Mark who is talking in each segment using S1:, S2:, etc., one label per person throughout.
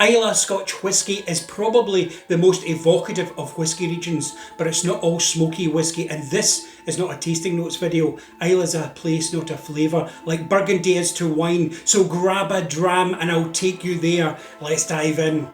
S1: Islay Scotch Whisky is probably the most evocative of whisky regions, but it's not all smoky whisky, and this is not a tasting notes video. Islay's a place, not a flavour, like Burgundy is to wine, so grab a dram and I'll take you there. Let's dive in.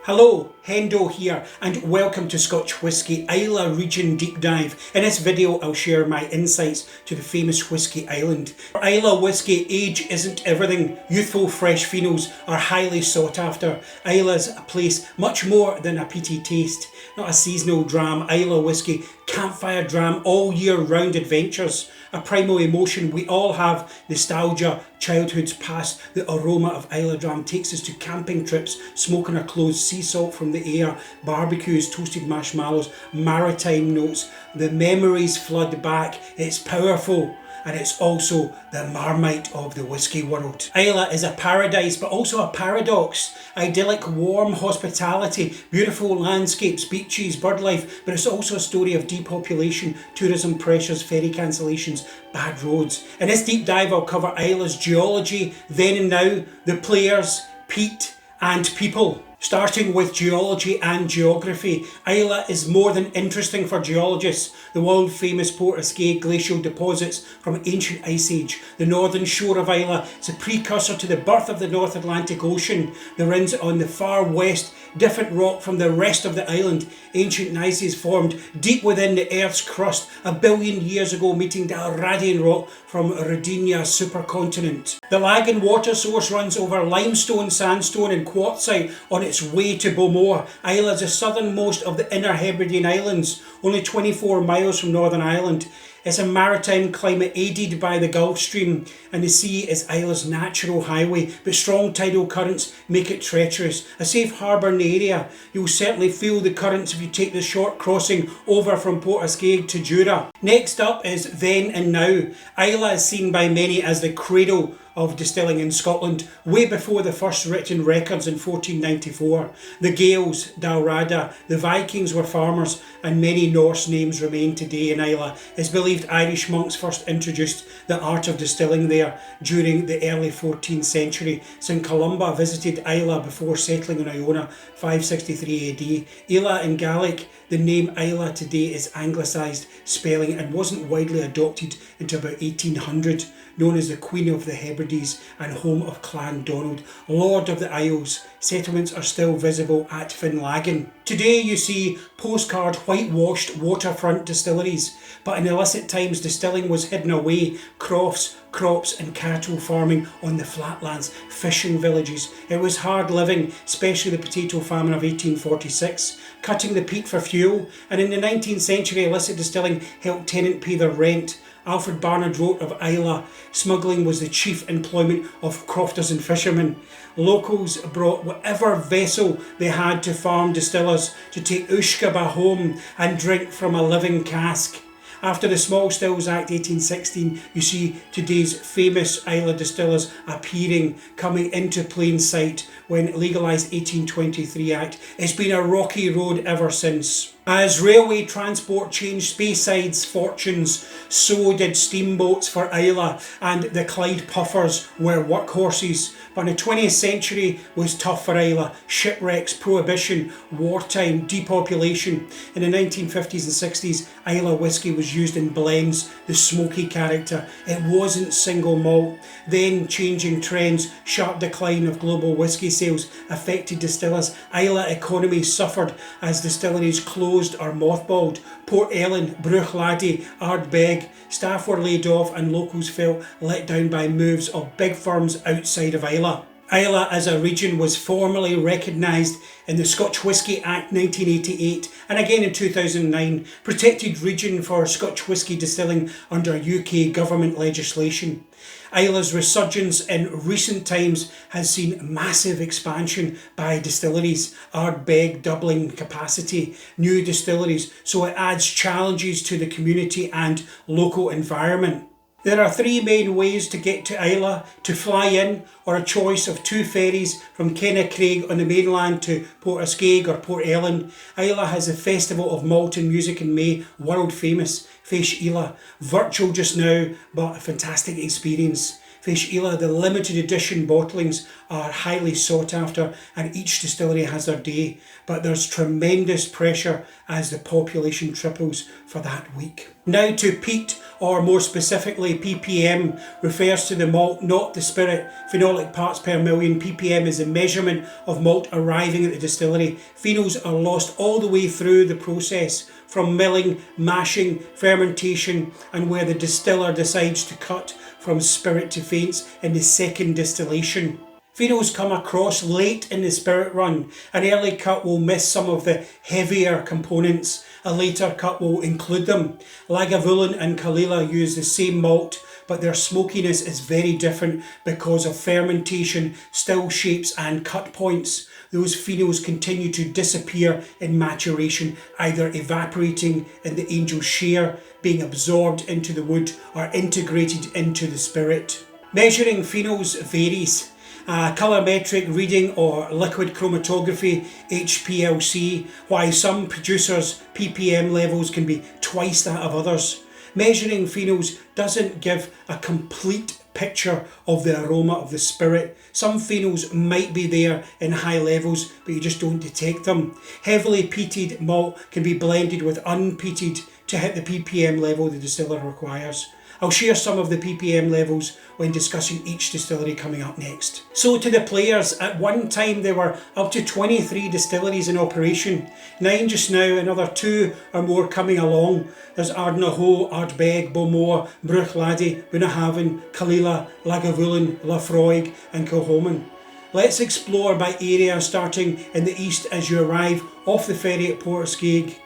S1: Hello, Hendo here, and welcome to Scotch Whisky Islay Region Deep Dive. In this video I'll share my insights to the famous whisky island. For Islay whisky, age isn't everything. Youthful fresh phenols are highly sought after. Islay's a place much more than a peaty taste. Not a seasonal dram, Islay whisky, campfire dram, all year round adventures. A primal emotion we all have, nostalgia, childhood's past. The aroma of Islay dram takes us to camping trips, smoking our clothes, sea salt from the air, barbecues, toasted marshmallows, maritime notes. The memories flood back. It's powerful. And it's also the Marmite of the whisky world. Islay is a paradise, but also a paradox. Idyllic, warm hospitality, beautiful landscapes, beaches, bird life, but it's also a story of depopulation, tourism pressures, ferry cancellations, bad roads. In this deep dive I'll cover Islay's geology, then and now, the players, peat and people. Starting with geology and geography, Islay is more than interesting for geologists. The world famous Portaskeg glacial deposits from ancient Ice Age. The northern shore of Islay is a precursor to the birth of the North Atlantic Ocean. The rinds on the far west, different rock from the rest of the island. Ancient gneisses formed deep within the Earth's crust a billion years ago, meeting the Alradian rock from Rodinia supercontinent. The Lagan water source runs over limestone, sandstone and quartzite on its way to Beaumont. Islay is the southernmost of the Inner Hebridean Islands, only 24 miles from Northern Ireland. It's a maritime climate aided by the Gulf Stream, and the sea is Islay's natural highway, but strong tidal currents make it treacherous. A safe harbour in the area. You'll certainly feel the currents if you take the short crossing over from Portaskeg to Jura. Next up is then and now. Islay is seen by many as the cradle of distilling in Scotland, way before the first written records in 1494. The Gaels, Dalrada, the Vikings were farmers, and many Norse names remain today in Islay. It's believed Irish monks first introduced the art of distilling there during the early 14th century. St Columba visited Islay before settling on Iona, 563 AD. Islay in Gaelic, the name Islay today is anglicised spelling and wasn't widely adopted until about 1800. Known as the Queen of the Hebrides and home of Clan Donald, Lord of the Isles. Settlements are still visible at Finlagan. Today you see postcard whitewashed waterfront distilleries, but in illicit times distilling was hidden away. Crofts, crops and cattle farming on the flatlands, fishing villages. It was hard living, especially the potato famine of 1846, cutting the peat for fuel, and in the 19th century illicit distilling helped tenants pay their rent. Alfred Barnard wrote of Islay, smuggling was the chief employment of crofters and fishermen. Locals brought whatever vessel they had to farm distillers to take ushkaba home and drink from a living cask. After the Small Stills Act 1816, you see today's famous Islay distillers appearing, coming into plain sight when legalised 1823 Act. It's been a rocky road ever since. As railway transport changed Spayside's fortunes, so did steamboats for Islay, and the Clyde puffers were workhorses. But the 20th century was tough for Islay. Shipwrecks, prohibition, wartime, depopulation. In the 1950s and 60s, Islay whisky was used in blends, the smoky character. It wasn't single malt. Then changing trends, sharp decline of global whisky sales affected distillers. Islay economy suffered as distilleries closed or mothballed. Port Ellen, Bruichladdich, Ardbeg, staff were laid off and locals felt let down by moves of big firms outside of Islay. Islay as a region was formally recognised in the Scotch Whisky Act 1988 and again in 2009, protected region for Scotch whisky distilling under UK government legislation. Islay's resurgence in recent times has seen massive expansion by distilleries, Ardbeg doubling capacity, new distilleries, so it adds challenges to the community and local environment. There are three main ways to get to Islay: to fly in, or a choice of two ferries from Kennacraig on the mainland to Portaskeg or Port Ellen. Islay has the Festival of Malt and Music in May, world famous, Feis Ila. Virtual just now, but a fantastic experience. Feis Ila, the limited edition bottlings are highly sought after and each distillery has their day, but there's tremendous pressure as the population triples for that week. Now to peat, or more specifically ppm, refers to the malt, not the spirit. Phenolic parts per million. ppm is the measurement of malt arriving at the distillery. Phenols are lost all the way through the process, from milling, mashing, fermentation, and where the distiller decides to cut from spirit to faints in the second distillation. Phenols come across late in the spirit run. An early cut will miss some of the heavier components. A later cut will include them. Lagavulin and Kalila use the same malt, but their smokiness is very different because of fermentation, still shapes and cut points. Those phenols continue to disappear in maturation, either evaporating in the angel share, being absorbed into the wood, or integrated into the spirit. Measuring phenols varies. Colorimetric reading or liquid chromatography, HPLC, while some producers' ppm levels can be twice that of others. Measuring phenols doesn't give a complete picture of the aroma of the spirit. Some phenols might be there in high levels, but you just don't detect them. Heavily peated malt can be blended with unpeated to hit the ppm level the distiller requires. I'll share some of the ppm levels when discussing each distillery coming up next. So to the players, at one time there were up to 23 distilleries in operation. 9 just now, another 2 or more coming along. There's Ardnahoe, Ardbeg, Bowmore, Bruichladdich, Bunnahabhain, Kalila, Lagavulin, Laphroaig and Kilchoman. Let's explore by area, starting in the east as you arrive off the ferry at Portaskeg.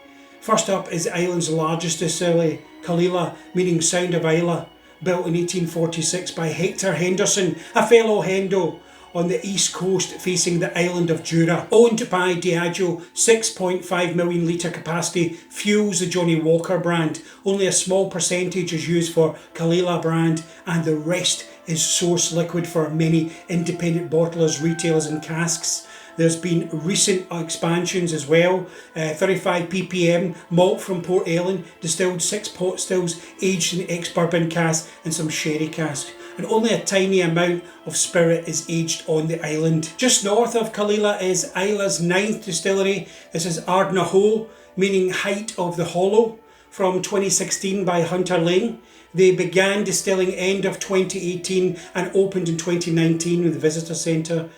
S1: First up is the island's largest distillery, Kalila, meaning Sound of Islay, built in 1846 by Hector Henderson, a fellow Hendo, on the east coast facing the island of Jura. Owned by Diageo, 6.5 million litre capacity, fuels the Johnnie Walker brand. Only a small percentage is used for Kalila brand, and the rest is source liquid for many independent bottlers, retailers and casks. There's been recent expansions as well. 35 ppm malt from Port Ellen, distilled 6 pot stills, aged in ex-bourbon casks and some sherry casks. And only a tiny amount of spirit is aged on the island. Just north of Kalila is Islay's 9th distillery. This is Ardnahoe, meaning height of the hollow, from 2016 by Hunter Lane. They began distilling end of 2018 and opened in 2019 with the visitor centre.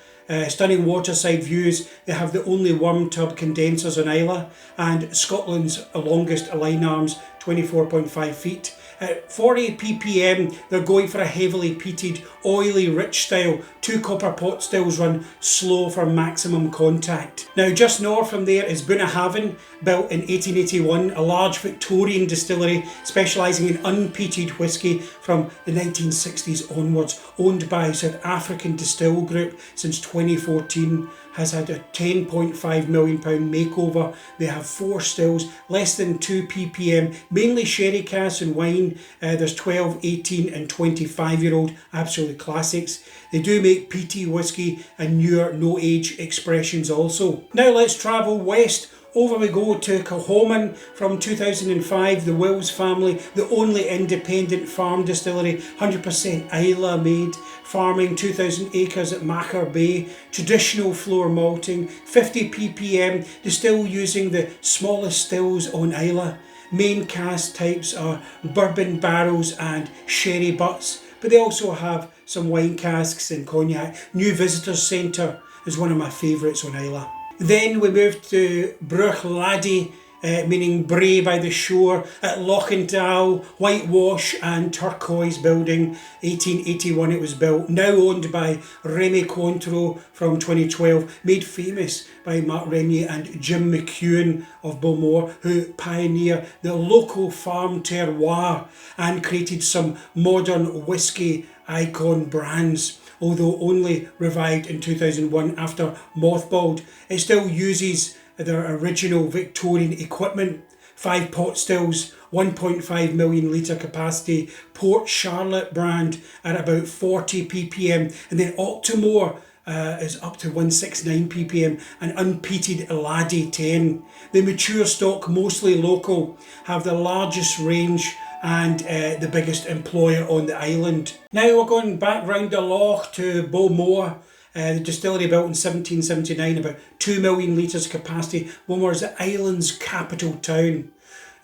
S1: Stunning waterside views. They have the only worm tub condensers on Islay, and Scotland's longest line arms, 24.5 feet. At 40 ppm, they're going for a heavily peated, oily, rich style. 2 copper pot stills run slow for maximum contact. Now, just north from there is Bunnahabhain, built in 1881, a large Victorian distillery specialising in unpeated whisky from the 1960s onwards, owned by South African Distill Group since 2014. Has had a £10.5 million makeover. They have 4 stills, less than 2 ppm, mainly sherry casks and wine. There's 12, 18 and 25-year-old absolute classics. They do make peaty whisky and newer no-age expressions also. Now let's travel west. Over we go to Kilchoman from 2005, the Wills family, the only independent farm distillery, 100% Islay made, farming 2,000 acres at Macher Bay, traditional floor malting, 50 ppm, distilled using the smallest stills on Islay. Main cask types are bourbon barrels and sherry butts, but they also have some wine casks and cognac. New Visitors Centre is one of my favourites on Islay. Then we moved to Bruichladdich, meaning Bray by the shore, at Lochindael, whitewash and turquoise building. 1881 it was built, now owned by Remy Cointreau from 2012, made famous by Mark Renier and Jim McEwan of Bowmore, who pioneered the local farm terroir and created some modern whisky icon brands. Although only revived in 2001 after mothballed, it still uses their original Victorian equipment. 5 pot stills, 1.5 million litre capacity. Port Charlotte brand at about 40 ppm, and then Octomore is up to 169 ppm, and unpeated Laddie 10. The mature stock, mostly local, have the largest range and the biggest employer on the island. Now we're going back round the loch to Bowmore. The distillery built in 1779, about 2 million litres capacity. Bowmore is the island's capital town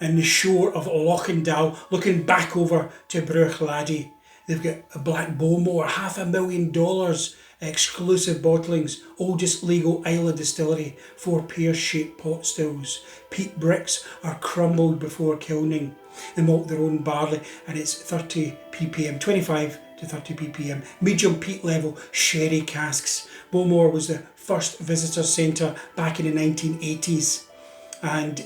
S1: and the shore of Lochindael, looking back over to Bruichladdich. They've got a Black Bowmore, $500,000 exclusive bottlings, oldest legal Islay distillery, 4 pear-shaped pot stills. Peat bricks are crumbled before kilning. They malt their own barley, and it's 30 ppm, 25 to 30 ppm. Medium peat level sherry casks. Bowmore was the first visitor centre back in the 1980s, and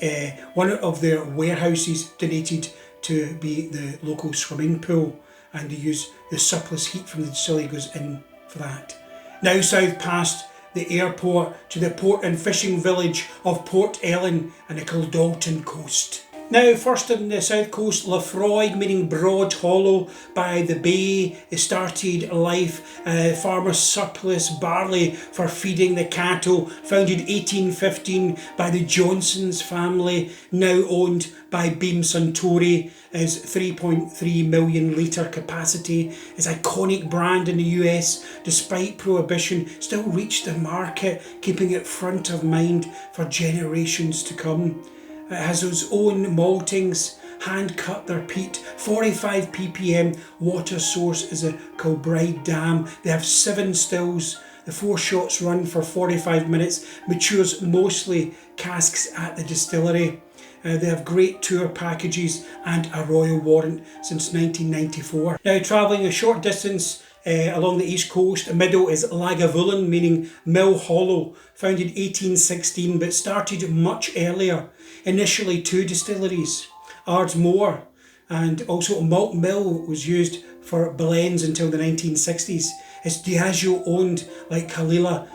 S1: one of their warehouses donated to be the local swimming pool, and they use the surplus heat from the distillery goes in for that. Now south past the airport to the port and fishing village of Port Ellen and the Kildalton coast. Now first on the south coast, Lafroig, meaning broad hollow by the bay. It started life, farmers' surplus barley for feeding the cattle, founded 1815 by the Johnsons family, now owned by Beam Suntory, is 3.3 million litre capacity, is iconic brand in the US, despite prohibition, still reached the market, keeping it front of mind for generations to come. It has its own maltings, hand cut their peat, 45 ppm, water source is a Kilbride Dam. They have 7 stills, the 4 shots run for 45 minutes, matures mostly casks at the distillery. They have great tour packages and a royal warrant since 1994. Now travelling a short distance along the east coast, the middle is Lagavulin, meaning Mill Hollow, founded 1816 but started much earlier. Initially 2 distilleries, Ardmore, and also a malt mill was used for blends until the 1960s. It's Diageo owned like Kalila,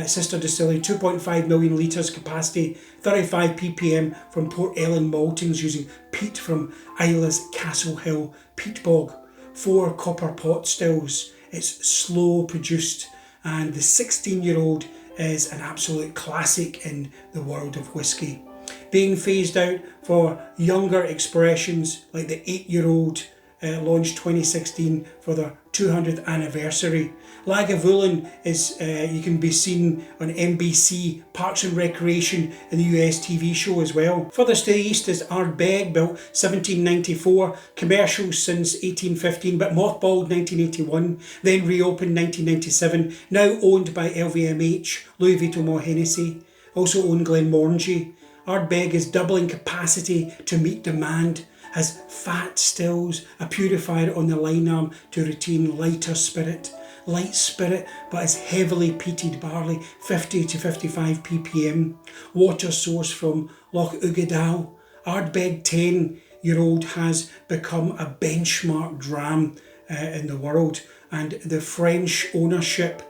S1: sister distillery, 2.5 million litres capacity, 35 ppm from Port Ellen maltings using peat from Islay's Castle Hill peat bog. 4 copper pot stills. It's slow produced, and the 16-year-old is an absolute classic in the world of whisky. Being phased out for younger expressions like the 8-year-old launched 2016 for their 200th anniversary. Lagavulin is, you can be seen on NBC Parks and Recreation in the US TV show as well. Furthest to the east is Ardbeg, built 1794, commercial since 1815 but mothballed 1981, then reopened 1997, now owned by LVMH, Louis Vuitton More Hennessy, also owned Glenmorangie. Ardbeg is doubling capacity to meet demand, has fat stills, a purifier on the line arm to retain lighter spirit. Light spirit but is heavily peated barley, 50 to 55 ppm. Water source from Loch Ugadal. Ardbeg 10-year-old has become a benchmark dram in the world, and the French ownership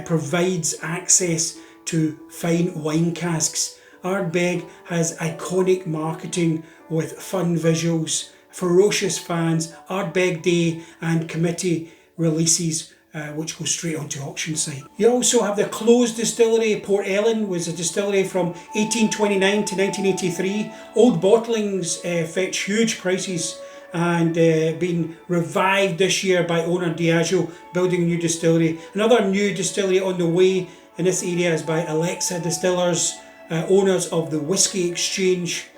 S1: provides access to fine wine casks. Ardbeg has iconic marketing with fun visuals, ferocious fans, Ardbeg Day and committee releases which go straight onto auction site. You also have the closed distillery. Port Ellen was a distillery from 1829 to 1983. Old bottlings fetch huge prices, and been revived this year by owner Diageo, building a new distillery. Another new distillery on the way in this area is by Alexa Distillers, owners of the Whisky Exchange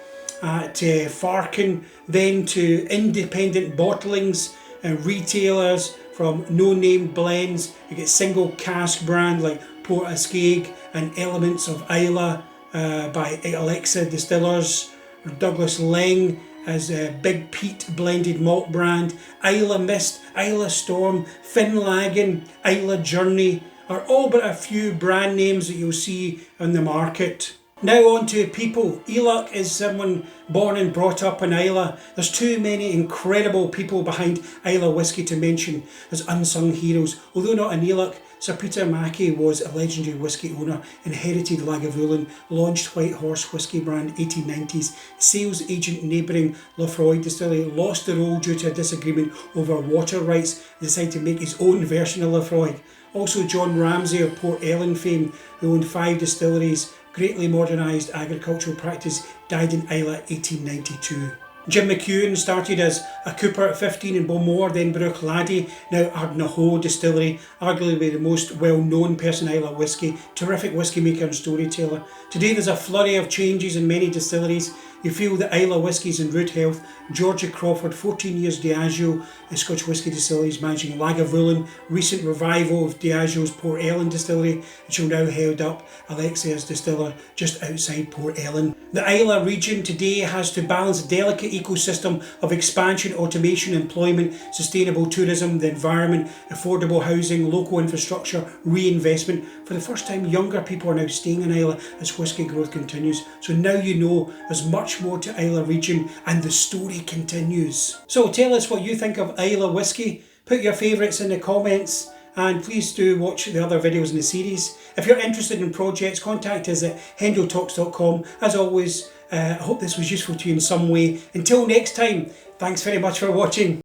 S1: at Farkin, then to independent bottlings and retailers from no-name blends. You get single cask brand like Port Ascaig and Elements of Islay by Alexa Distillers. Douglas Leng has a Big Peat blended malt brand. Islay Mist, Islay Storm, Finlagan, Islay Journey are all but a few brand names that you'll see on the market. Now on to people. Elach is someone born and brought up in Islay. There's too many incredible people behind Islay whisky to mention as unsung heroes. Although not in Elach, Sir Peter Mackey was a legendary whisky owner, inherited Lagavulin, launched White Horse whisky brand 1890s, sales agent neighbouring Lafroy Distillery, lost the role due to a disagreement over water rights, decided to make his own version of Lafroy. Also John Ramsay of Port Ellen fame, who owned 5 distilleries, greatly modernised agricultural practice, died in Islay 1892. Jim McEwan started as a cooper at 15 in Beaumore, then Bruch Laddie, now Ardnahoe Distillery, arguably the most well-known person in Islay whisky, terrific whisky maker and storyteller. Today there's a flurry of changes in many distilleries. You feel that Islay whisky is in rude health. Georgia Crawford, 14 years Diageo, Scotch Whisky Distilleries, managing Lagavulin, recent revival of Diageo's Port Ellen Distillery, which will now head up Alexia's distiller just outside Port Ellen. The Islay region today has to balance a delicate ecosystem of expansion, automation, employment, sustainable tourism, the environment, affordable housing, local infrastructure, reinvestment. For the first time, younger people are now staying in Islay as whisky growth continues. So now you know there's much more to Islay region and the story continues. So tell us what you think of Islay whisky. Put your favourites in the comments and please do watch the other videos in the series. If you're interested in projects, contact us at hendotalks.com. As always, I hope this was useful to you in some way. Until next time, thanks very much for watching.